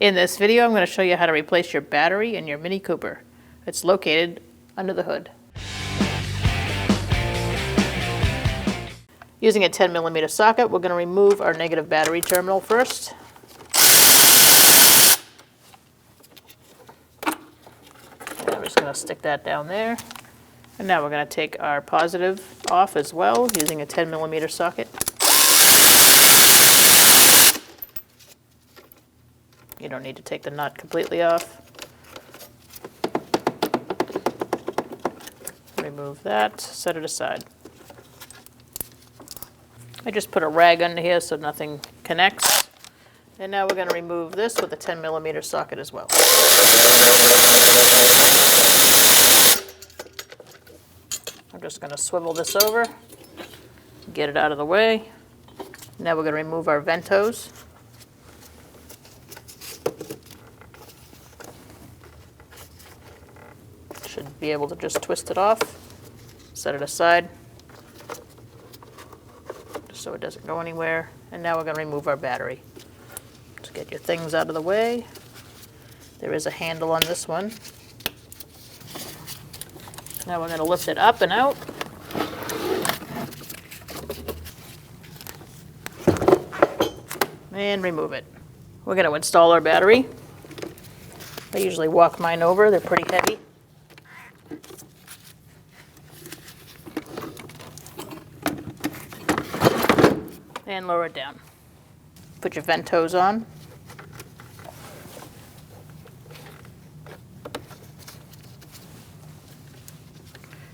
In this video, I'm going to show you how to replace your battery in your Mini Cooper. It's located under the hood. Using a 10mm socket, we're going to remove our negative battery terminal first. And we're just going to stick that down there. And now we're going to take our positive off as well, using a 10mm socket. You don't need to take the nut completely off. Remove that, set it aside. I just put a rag under here so nothing connects. And now we're going to remove this with a 10mm socket as well. I'm just going to swivel this over, get it out of the way. Now we're going to remove our vent hose. Should be able to just twist it off, set it aside, just so it doesn't go anywhere. And now we're going to remove our battery. Just get your things out of the way. There is a handle on this one. Now we're going to lift it up and out. And remove it. We're going to install our battery. I usually walk mine over, they're pretty heavy. And lower it down. Put your vent hose on.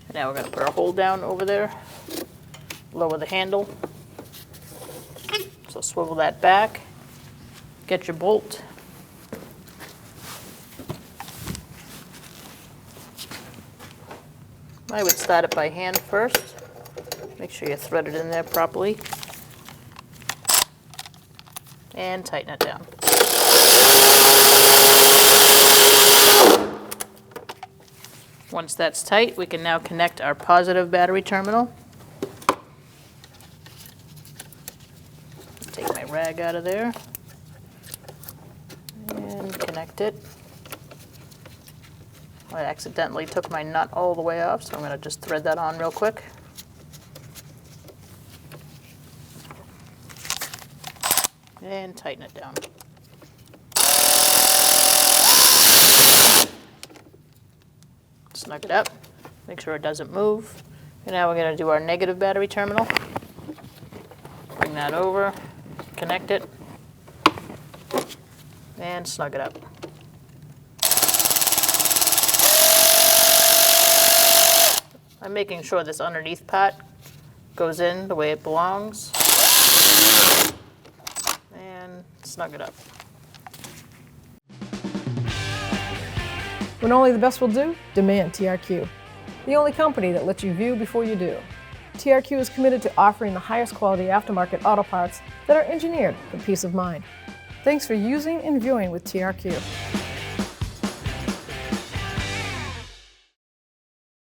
And now we're going to put our hole down over there. Lower the handle. So swivel that back. Get your bolt. I would start it by hand first. Make sure you thread it in there properly. And tighten it down. Once that's tight, we can now connect our positive battery terminal. Take my rag out of there and connect it. I accidentally took my nut all the way off, so I'm going to just thread that on real quick. And tighten it down. Snug it up. Make sure it doesn't move. And now we're going to do our negative battery terminal. Bring that over, connect it, and snug it up. I'm making sure this underneath part goes in the way it belongs. Snug it up. When only the best will do, demand TRQ. The only company that lets you view before you do. TRQ is committed to offering the highest quality aftermarket auto parts that are engineered for peace of mind. Thanks for using and viewing with TRQ.